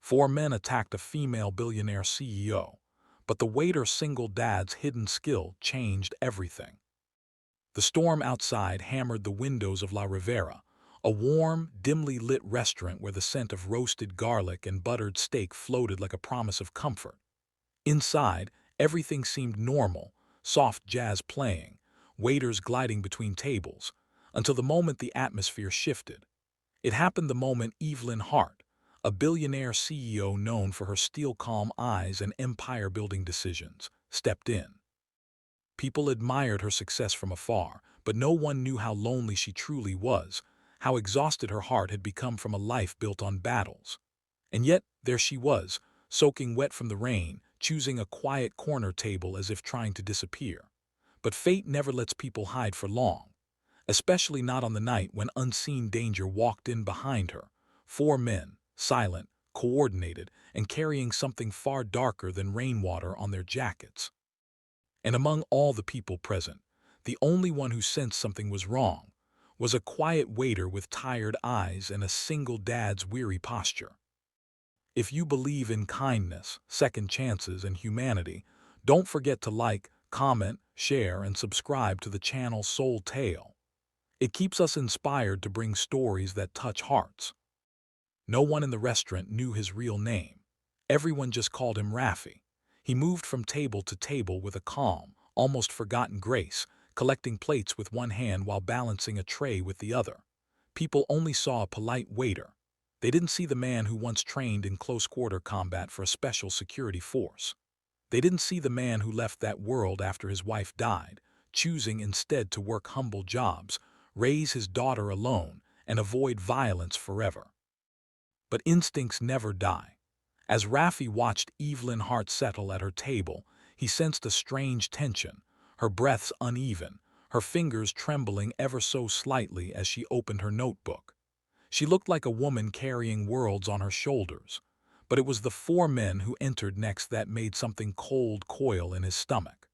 Four men attacked a female billionaire CEO, but the waiter's single dad's hidden skill changed everything. The storm outside hammered the windows of La Rivera, a warm, dimly lit restaurant where the scent of roasted garlic and buttered steak floated like a promise of comfort. Inside, everything seemed normal, soft jazz playing, waiters gliding between tables, until the moment the atmosphere shifted. It happened the moment Evelyn Hart, a billionaire CEO known for her steel-calm eyes and empire-building decisions, stepped in. People admired her success from afar, but no one knew how lonely she truly was, how exhausted her heart had become from a life built on battles. And yet, there she was, soaking wet from the rain, choosing a quiet corner table as if trying to disappear. But fate never lets people hide for long, especially not on the night when unseen danger walked in behind her. Four men, silent, coordinated, and carrying something far darker than rainwater on their jackets. And among all the people present, the only one who sensed something was wrong was a quiet waiter with tired eyes and a single dad's weary posture. If you believe in kindness, second chances, and humanity, don't forget to like, comment, share, and subscribe to the channel Soul Tale. It keeps us inspired to bring stories that touch hearts. No one in the restaurant knew his real name. Everyone just called him Rafi. He moved from table to table with a calm, almost forgotten grace, collecting plates with one hand while balancing a tray with the other. People only saw a polite waiter. They didn't see the man who once trained in close-quarter combat for a special security force. They didn't see the man who left that world after his wife died, choosing instead to work humble jobs, raise his daughter alone, and avoid violence forever. But instincts never die. As Rafi watched Evelyn Hart settle at her table, he sensed a strange tension, her breaths uneven, her fingers trembling ever so slightly as she opened her notebook. She looked like a woman carrying worlds on her shoulders, but it was the four men who entered next that made something cold coil in his stomach.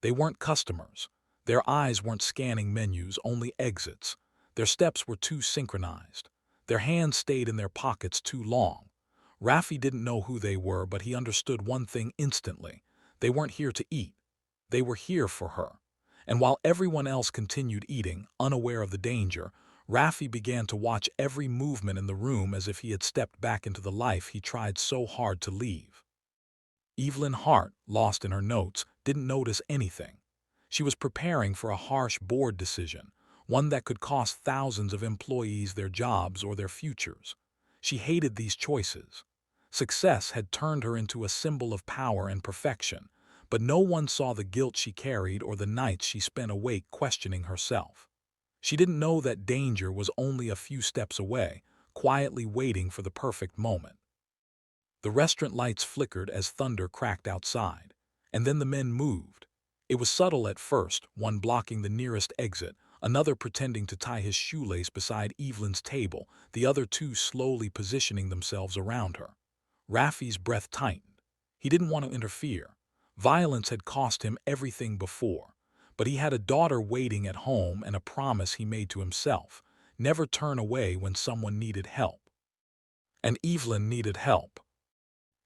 They weren't customers. Their eyes weren't scanning menus, only exits. Their steps were too synchronized. Their hands stayed in their pockets too long. Rafi didn't know who they were, but he understood one thing instantly. They weren't here to eat. They were here for her. And while everyone else continued eating, unaware of the danger, Rafi began to watch every movement in the room as if he had stepped back into the life he tried so hard to leave. Evelyn Hart, lost in her notes, didn't notice anything. She was preparing for a harsh board decision, one that could cost thousands of employees their jobs or their futures. She hated these choices. Success had turned her into a symbol of power and perfection, but no one saw the guilt she carried or the nights she spent awake questioning herself. She didn't know that danger was only a few steps away, quietly waiting for the perfect moment. The restaurant lights flickered as thunder cracked outside, and then the men moved. It was subtle at first, one blocking the nearest exit, another pretending to tie his shoelace beside Evelyn's table, the other two slowly positioning themselves around her. Rafi's breath tightened. He didn't want to interfere. Violence had cost him everything before, but he had a daughter waiting at home and a promise he made to himself: never turn away when someone needed help. And Evelyn needed help.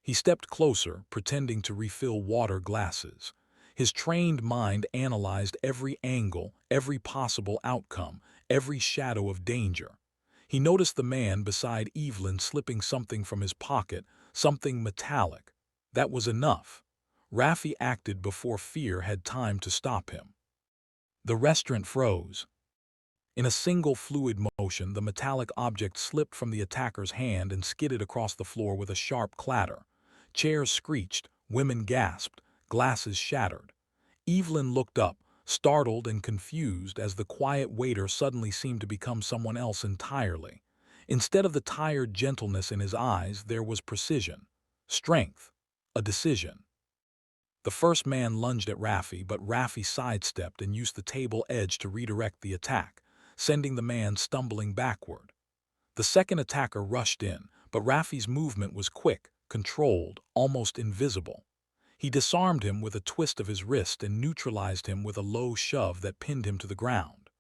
He stepped closer, pretending to refill water glasses. His trained mind analyzed every angle, every possible outcome, every shadow of danger. He noticed the man beside Evelyn slipping something from his pocket, something metallic. That was enough. Rafi acted before fear had time to stop him. The restaurant froze. In a single fluid motion, the metallic object slipped from the attacker's hand and skidded across the floor with a sharp clatter. Chairs screeched, women gasped, glasses shattered. Evelyn looked up, startled and confused, as the quiet waiter suddenly seemed to become someone else entirely. Instead of the tired gentleness in his eyes, there was precision, strength, a decision. The first man lunged at Rafi, but Rafi sidestepped and used the table edge to redirect the attack, sending the man stumbling backward. The second attacker rushed in, but Rafi's movement was quick, controlled, almost invisible. He disarmed him with a twist of his wrist and neutralized him with a low shove that pinned him to the ground.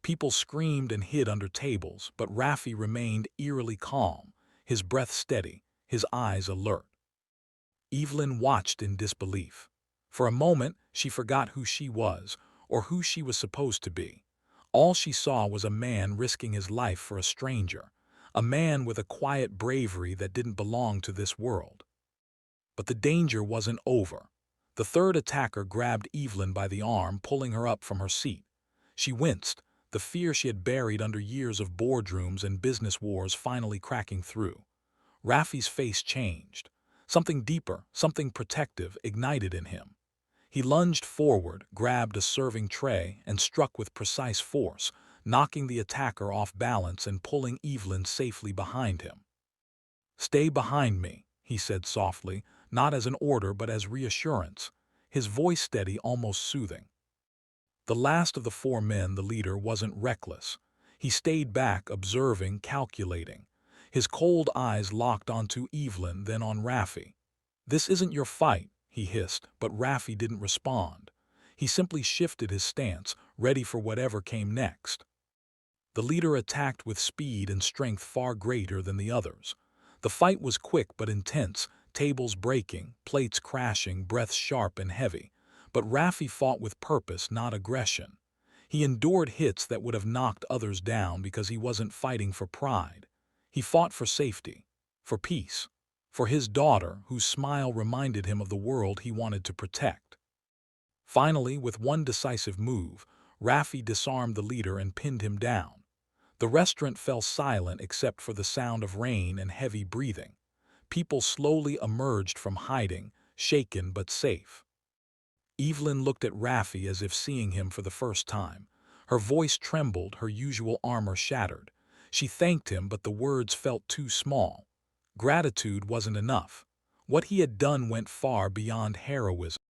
People screamed and hid under tables, but Rafi remained eerily calm, his breath steady, his eyes alert. Evelyn watched in disbelief. For a moment, she forgot who she was, or who she was supposed to be. All she saw was a man risking his life for a stranger, a man with a quiet bravery that didn't belong to this world. But the danger wasn't over. The third attacker grabbed Evelyn by the arm, pulling her up from her seat. She winced, the fear she had buried under years of boardrooms and business wars finally cracking through. Rafi's face changed. Something deeper, something protective, ignited in him. He lunged forward, grabbed a serving tray, and struck with precise force, knocking the attacker off balance and pulling Evelyn safely behind him. "Stay behind me," he said softly, not as an order but as reassurance, his voice steady, almost soothing. The last of the four men, the leader, wasn't reckless. He stayed back, observing, calculating. His cold eyes locked onto Evelyn, then on Rafi. "This isn't your fight," he hissed, but Rafi didn't respond. He simply shifted his stance, ready for whatever came next. The leader attacked with speed and strength far greater than the others. The fight was quick but intense, tables breaking, plates crashing, breaths sharp and heavy. But Rafi fought with purpose, not aggression. He endured hits that would have knocked others down because he wasn't fighting for pride. He fought for safety, for peace, for his daughter, whose smile reminded him of the world he wanted to protect. Finally, with one decisive move, Rafi disarmed the leader and pinned him down. The restaurant fell silent except for the sound of rain and heavy breathing. People slowly emerged from hiding, shaken but safe. Evelyn looked at Rafi as if seeing him for the first time. Her voice trembled, her usual armor shattered. She thanked him, but the words felt too small. Gratitude wasn't enough. What he had done went far beyond heroism.